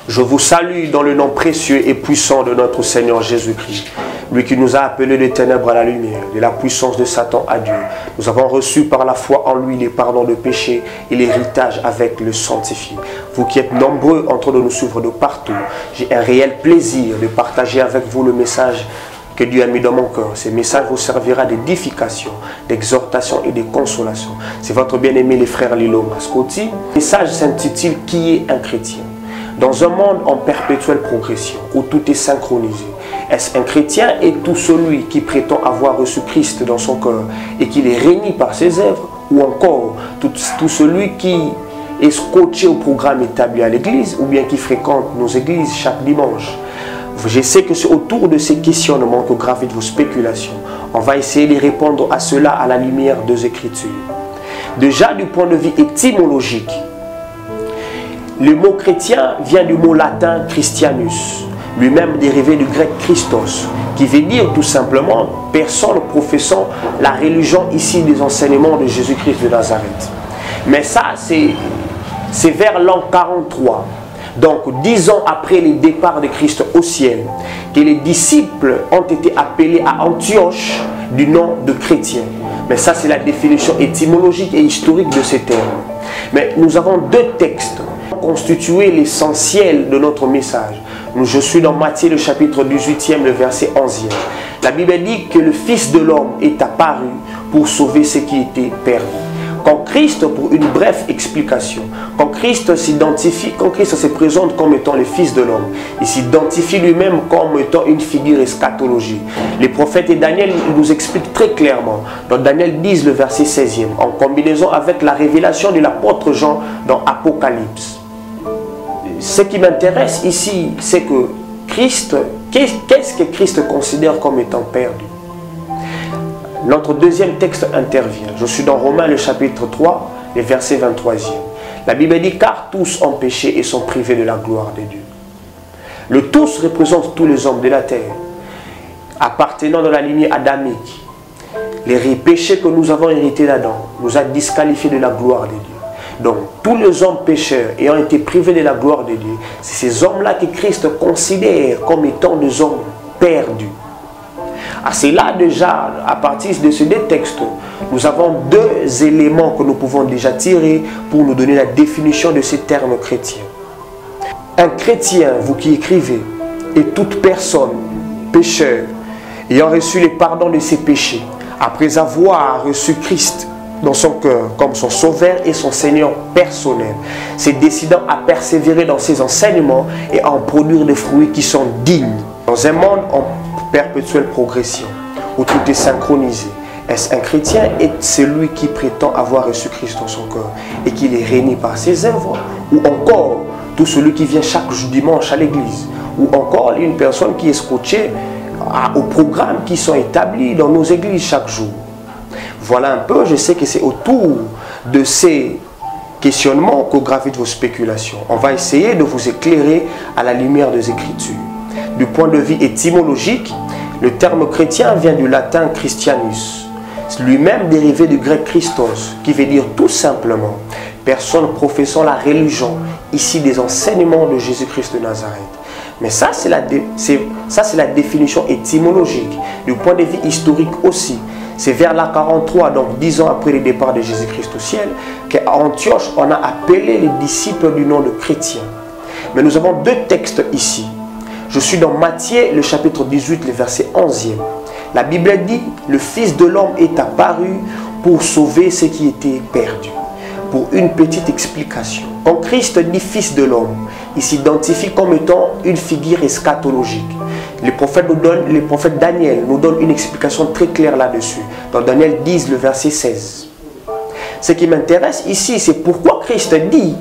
Je vous salue dans le nom précieux et puissant de notre Seigneur Jésus-Christ, lui qui nous a appelés des ténèbres à la lumière, de la puissance de Satan à Dieu. Nous avons reçu par la foi en lui les pardons de péché et l'héritage avec le sanctifié. Vous qui êtes nombreux en train de nous suivre de partout, j'ai un réel plaisir de partager avec vous le message que Dieu a mis dans mon cœur. Ce message vous servira d'édification, d'exhortation et de consolation. C'est votre bien-aimé les frères Lilo Mascotti. Le message s'intitule « Qui est un chrétien ?» Dans un monde en perpétuelle progression, où tout est synchronisé, est-ce un chrétien et tout celui qui prétend avoir reçu Christ dans son cœur et qui les réunit par ses œuvres, ou encore tout celui qui est scotché au programme établi à l'église ou bien qui fréquente nos églises chaque dimanche? Je sais que c'est autour de ces questionnements que gravitent vos spéculations. On va essayer de répondre à cela à la lumière des Écritures. Déjà du point de vue étymologique, le mot chrétien vient du mot latin Christianus, lui-même dérivé du grec Christos, qui veut dire tout simplement personne professant la religion ici des enseignements de Jésus-Christ de Nazareth. Mais ça, c'est vers l'an 43. Donc 10 ans après le départ de Christ au ciel, que les disciples ont été appelés à Antioche du nom de chrétiens. Mais ça, c'est la définition étymologique et historique de ces termes. Mais nous avons deux textes constituer l'essentiel de notre message. Je suis dans Matthieu le chapitre 18e, le verset 11e. La Bible dit que le Fils de l'homme est apparu pour sauver ce qui était perdu. Quand Christ, pour une brève explication, quand Christ s'identifie, quand Christ se présente comme étant le Fils de l'homme, il s'identifie lui-même comme étant une figure eschatologique. Les prophètes et Daniel nous expliquent très clairement, dans Daniel 10, le verset 16e, en combinaison avec la révélation de l'apôtre Jean dans Apocalypse. Ce qui m'intéresse ici, c'est que Christ, qu'est-ce que Christ considère comme étant perdu? Notre deuxième texte intervient. Je suis dans Romains le chapitre 3, le verset 23e. La Bible dit « Car tous ont péché et sont privés de la gloire de Dieu ». Le tous représente tous les hommes de la terre, appartenant dans la lignée adamique. Les péchés que nous avons hérités d'Adam nous a disqualifiés de la gloire de Dieu. Donc, tous les hommes pécheurs ayant été privés de la gloire de Dieu, c'est ces hommes-là que Christ considère comme étant des hommes perdus. À cela déjà, à partir de ces deux textes, nous avons deux éléments que nous pouvons déjà tirer pour nous donner la définition de ces termes chrétiens. Un chrétien, vous qui écrivez, est toute personne pécheur ayant reçu le pardon de ses péchés, après avoir reçu Christ dans son cœur comme son sauveur et son Seigneur personnel, se décidant à persévérer dans ses enseignements et à en produire des fruits qui sont dignes. Dans un monde en perpétuelle progression, où tout est synchronisé, est-ce un chrétien et celui qui prétend avoir reçu Christ dans son cœur et qui les réunit par ses œuvres, ou encore tout celui qui vient chaque dimanche à l'église, ou encore une personne qui est scotchée aux programmes qui sont établis dans nos églises chaque jour? Voilà un peu, je sais que c'est autour de ces questionnements que gravitent vos spéculations. On va essayer de vous éclairer à la lumière des Écritures. Du point de vue étymologique, le terme chrétien vient du latin Christianus, lui-même dérivé du grec Christos, qui veut dire tout simplement personne professant la religion, ici des enseignements de Jésus-Christ de Nazareth. Mais ça, c'est la définition étymologique. Du point de vue historique aussi, c'est vers la 43, donc 10 ans après le départ de Jésus-Christ au ciel, qu'à Antioche, on a appelé les disciples du nom de chrétiens. Mais nous avons deux textes ici. Je suis dans Matthieu, le chapitre 18, le verset 11e. La Bible dit, le Fils de l'homme est apparu pour sauver ce qui était perdu. Pour une petite explication. Quand Christ dit Fils de l'homme, il s'identifie comme étant une figure eschatologique. Le prophète Daniel nous donne une explication très claire là-dessus. Dans Daniel 10, le verset 16. Ce qui m'intéresse ici, c'est pourquoi Christ dit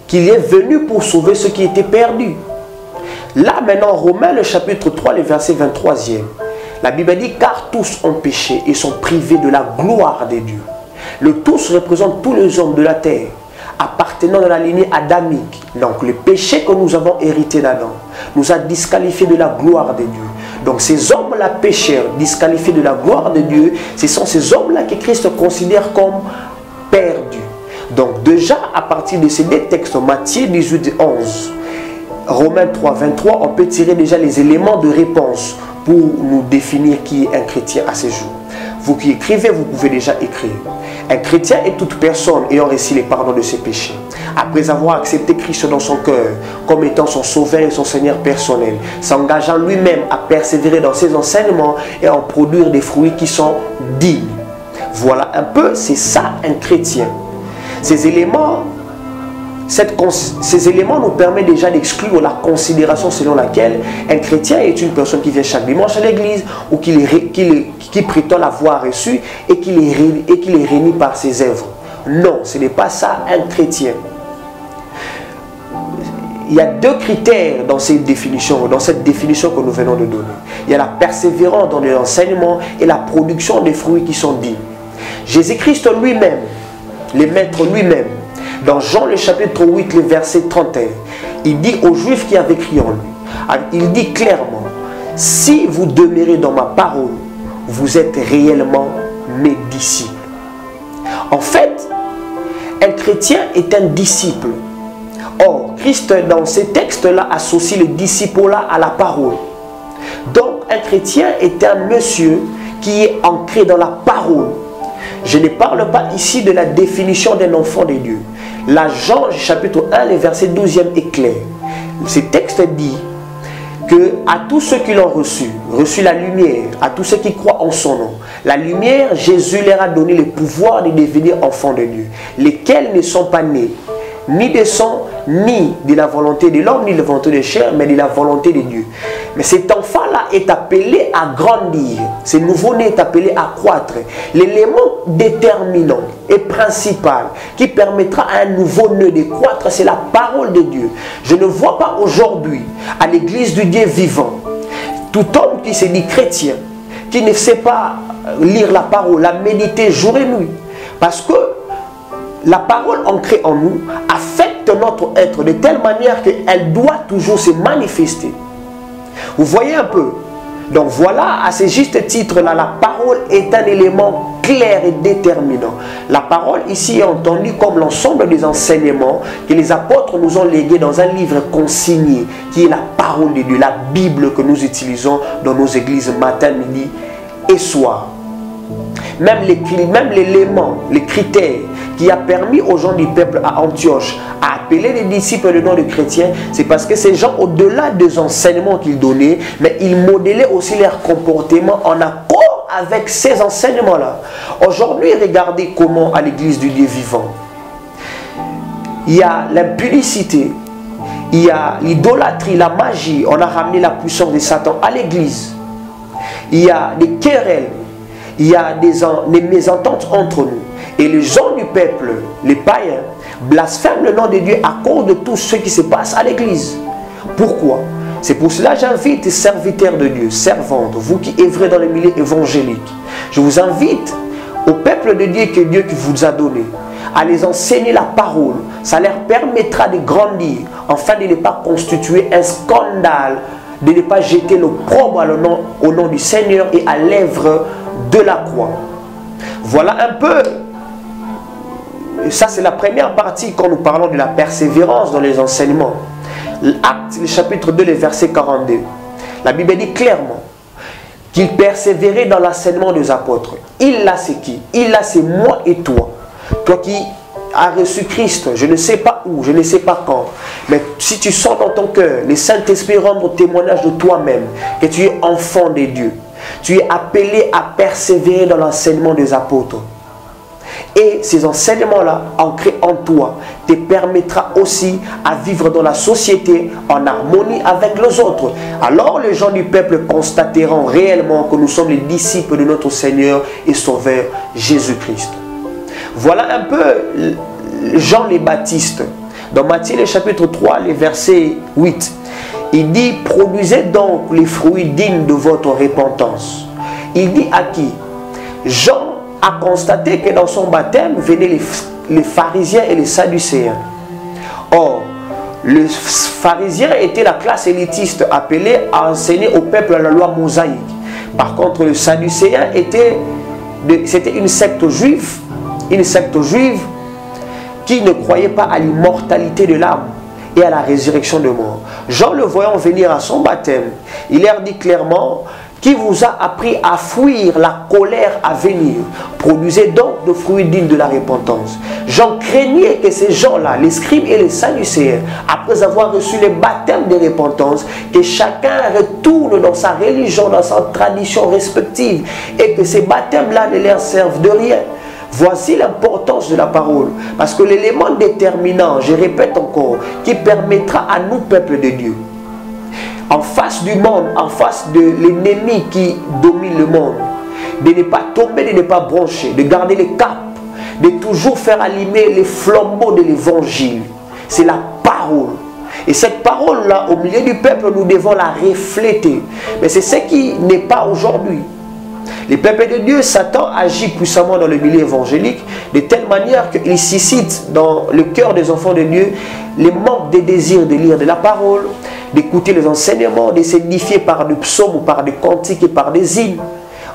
qu'il est venu pour sauver ce qui était perdu. Là, maintenant, Romains, le chapitre 3, le verset 23e. La Bible dit, car tous ont péché et sont privés de la gloire de Dieu. Le tous représente tous les hommes de la terre, appartenant à la lignée adamique. Donc, le péché que nous avons hérité d'Adam nous a disqualifiés de la gloire de Dieu. Donc, ces hommes-là pécheurs, disqualifiés de la gloire de Dieu, ce sont ces hommes-là que Christ considère comme perdus. Donc, déjà, à partir de ces deux textes, Matthieu 18 et 11, Romains 3, 23, on peut tirer déjà les éléments de réponse pour nous définir qui est un chrétien à ces jours. Vous qui écrivez, vous pouvez déjà écrire. Un chrétien est toute personne ayant reçu les pardons de ses péchés. Après avoir accepté Christ dans son cœur comme étant son sauveur et son Seigneur personnel, s'engageant lui-même à persévérer dans ses enseignements et à en produire des fruits qui sont dignes. Voilà un peu, c'est ça un chrétien. Ces éléments nous permettent déjà d'exclure la considération selon laquelle un chrétien est une personne qui vient chaque dimanche à l'église ou qui prétend l'avoir reçu et qui est réuni par ses œuvres. Non, ce n'est pas ça un chrétien. Il y a deux critères dans cette définition que nous venons de donner. Il y a la persévérance dans l'enseignement et la production des fruits qui sont dignes. Jésus-Christ lui-même, le Maître lui-même, dans Jean le chapitre 8, le verset 31, il dit aux Juifs qui avaient crié en lui, il dit clairement, si vous demeurez dans ma parole, vous êtes réellement mes disciples. En fait, un chrétien est un disciple. Or, Christ, dans ces textes-là, associe le disciple-là à la parole. Donc, un chrétien est un monsieur qui est ancré dans la parole. Je ne parle pas ici de la définition d'un enfant de Dieu. Là, Jean, chapitre 1, le verset 12e est clair. Ce texte dit que à tous ceux qui l'ont reçu la lumière, à tous ceux qui croient en son nom, la lumière, Jésus leur a donné le pouvoir de devenir enfants de Dieu, lesquels ne sont pas nés ni de sang, ni de la volonté de l'homme, ni de la volonté de chair, mais de la volonté de Dieu. Mais cet enfant-là est appelé à grandir. Ce nouveau-né est appelé à croître. L'élément déterminant et principal qui permettra à un nouveau-né de croître, c'est la parole de Dieu. Je ne vois pas aujourd'hui, à l'église du Dieu vivant, tout homme qui se dit chrétien, qui ne sait pas lire la parole, la méditer jour et nuit. Parce que la parole ancrée en nous affecte notre être de telle manière qu'elle doit toujours se manifester. Vous voyez un peu? Donc voilà, à ce juste titre-là, la parole est un élément clair et déterminant. La parole ici est entendue comme l'ensemble des enseignements que les apôtres nous ont légués dans un livre consigné, qui est la parole de Dieu, la Bible que nous utilisons dans nos églises matin, midi et soir. Même l'élément, les critères qui a permis aux gens du peuple à Antioche à appeler les disciples le nom de chrétiens, c'est parce que ces gens, au-delà des enseignements qu'ils donnaient, mais ils modélaient aussi leur comportement en accord avec ces enseignements-là. Aujourd'hui, regardez comment à l'église du Dieu vivant, il y a l'impudicité, il y a l'idolâtrie, la magie. On a ramené la puissance de Satan à l'église. Il y a des querelles. Il y a des mésententes entre nous. Et les gens du peuple, les païens, blasphèment le nom de Dieu à cause de tout ce qui se passe à l'église. Pourquoi? C'est pour cela que j'invite les serviteurs de Dieu, servantes, vous qui œuvrez dans le milieu évangélique. Je vous invite au peuple de Dieu que Dieu vous a donné, à les enseigner la parole. Ça leur permettra de grandir, afin de ne pas constituer un scandale, de ne pas jeter l'opprobre au nom du Seigneur et à l'œuvre de la croix. Voilà un peu. Ça, c'est la première partie quand nous parlons de la persévérance dans les enseignements. Actes, le chapitre 2, le verset 42. La Bible dit clairement qu'il persévérait dans l'enseignement des apôtres. Il là, c'est qui? Il là, c'est moi et toi. Toi qui as reçu Christ, je ne sais pas où, je ne sais pas quand. Mais si tu sens dans ton cœur, le Saint-Esprit rendre témoignage de toi-même, que tu es enfant de Dieu. Tu es appelé à persévérer dans l'enseignement des apôtres. Et ces enseignements-là, ancrés en toi, te permettra aussi à vivre dans la société en harmonie avec les autres. Alors les gens du peuple constateront réellement que nous sommes les disciples de notre Seigneur et Sauveur Jésus-Christ. Voilà un peu Jean le Baptiste. Dans Matthieu le chapitre 3, le verset 8. Il dit, produisez donc les fruits dignes de votre repentance. Il dit à qui? Jean a constaté que dans son baptême venaient les pharisiens et les sadducéens. Or, les pharisiens étaient la classe élitiste appelée à enseigner au peuple la loi mosaïque. Par contre, les sadducéens c'était une secte juive qui ne croyait pas à l'immortalité de l'âme. et à la résurrection de mort. Jean, le voyant venir à son baptême, il leur dit clairement: qui vous a appris à fuir la colère à venir? Produisez donc de fruits dignes de la repentance. Jean craignait que ces gens-là, les scribes et les sadducéens, après avoir reçu le baptême de repentance, que chacun retourne dans sa religion, dans sa tradition respective, et que ces baptêmes-là ne leur servent de rien. Voici l'importance de la parole, parce que l'élément déterminant, je répète encore, qui permettra à nous, peuple de Dieu, en face du monde, en face de l'ennemi qui domine le monde, de ne pas tomber, de ne pas broncher, de garder le cap, de toujours faire allumer les flambeaux de l'évangile. C'est la parole. Et cette parole-là, au milieu du peuple, nous devons la refléter. Mais c'est ce qui n'est pas aujourd'hui. Les peuples de Dieu, Satan agit puissamment dans le milieu évangélique de telle manière qu'il suscite dans le cœur des enfants de Dieu les manques de désir de lire de la parole, d'écouter les enseignements, de s'édifier par des psaumes ou par des cantiques et par des hymnes.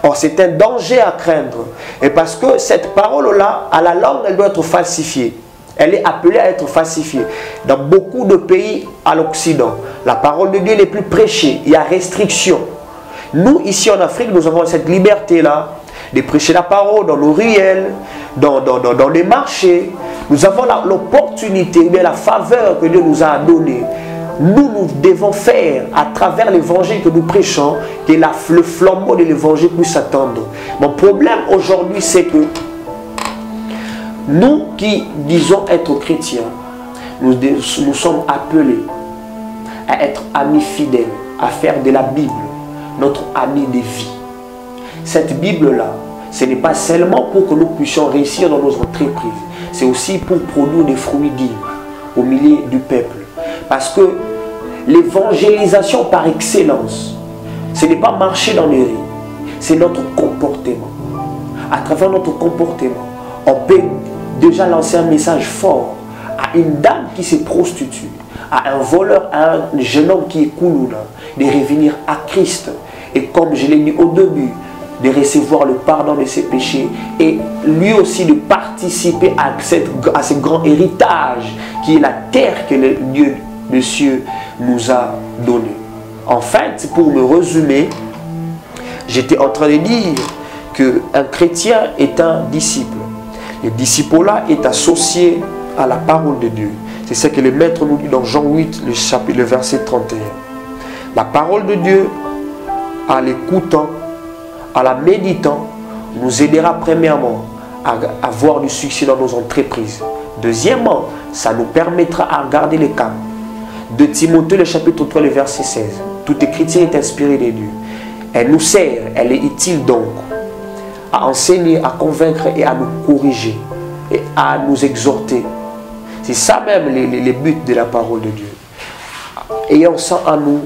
Or, c'est un danger à craindre. Et parce que cette parole-là, à la langue, elle doit être falsifiée. Elle est appelée à être falsifiée. Dans beaucoup de pays à l'Occident, la parole de Dieu n'est plus prêchée. Il y a restriction. Nous, ici en Afrique, nous avons cette liberté-là de prêcher la parole dans nos ruelles, dans les marchés. Nous avons l'opportunité, mais la faveur que Dieu nous a donnée. Nous devons faire, à travers l'évangile que nous prêchons, que le flambeau de l'évangile puisse s'attendre. Mon problème aujourd'hui, c'est que nous qui disons être chrétiens, nous sommes appelés à être amis fidèles, à faire de la Bible notre ami de vie. Cette Bible-là, ce n'est pas seulement pour que nous puissions réussir dans nos entreprises, c'est aussi pour produire des fruits dignes au milieu du peuple. Parce que l'évangélisation par excellence, ce n'est pas marcher dans les rues, c'est notre comportement. À travers notre comportement, on peut déjà lancer un message fort à une dame qui se prostitue, à un voleur, à un jeune homme qui est koulouna, de revenir à Christ. Et comme je l'ai dit au début, de recevoir le pardon de ses péchés et lui aussi de participer à ce grand héritage qui est la terre que le Dieu des cieux nous a donné. En fait, pour me résumer, j'étais en train de dire qu'un chrétien est un disciple. Le disciple-là est associé à la parole de Dieu. C'est ce que le Maître nous dit dans Jean 8, le verset 31. La parole de Dieu, en l'écoutant, en la méditant, nous aidera premièrement à avoir du succès dans nos entreprises. Deuxièmement, ça nous permettra à garder le cap. De Timothée, le chapitre 3, le verset 16. Toute écriture est inspirée de Dieu. Elle nous sert, elle est utile donc à enseigner, à convaincre et à nous corriger et à nous exhorter. C'est ça même les buts de la parole de Dieu. Ayant ça en nous,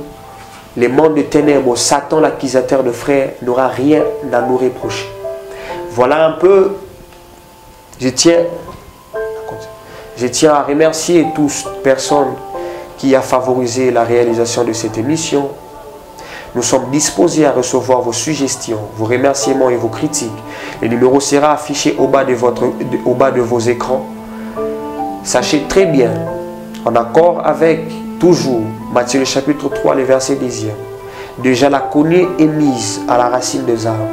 les mondes de ténèbres, Satan, l'accusateur de frères, n'aura rien à nous reprocher. Voilà un peu, je tiens à remercier toutes personnes qui a favorisé la réalisation de cette émission. Nous sommes disposés à recevoir vos suggestions, vos remerciements et vos critiques. Le numéro sera affiché au bas de vos écrans. Sachez très bien, en accord avec toujours Matthieu le chapitre 3, le verset 10e. Déjà la cognée est mise à la racine des arbres.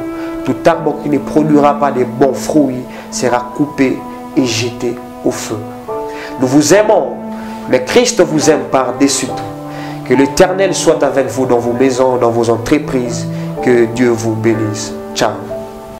Tout arbre qui ne produira pas de bons fruits sera coupé et jeté au feu. Nous vous aimons, mais Christ vous aime par-dessus tout. Que l'Éternel soit avec vous dans vos maisons, dans vos entreprises. Que Dieu vous bénisse. Ciao.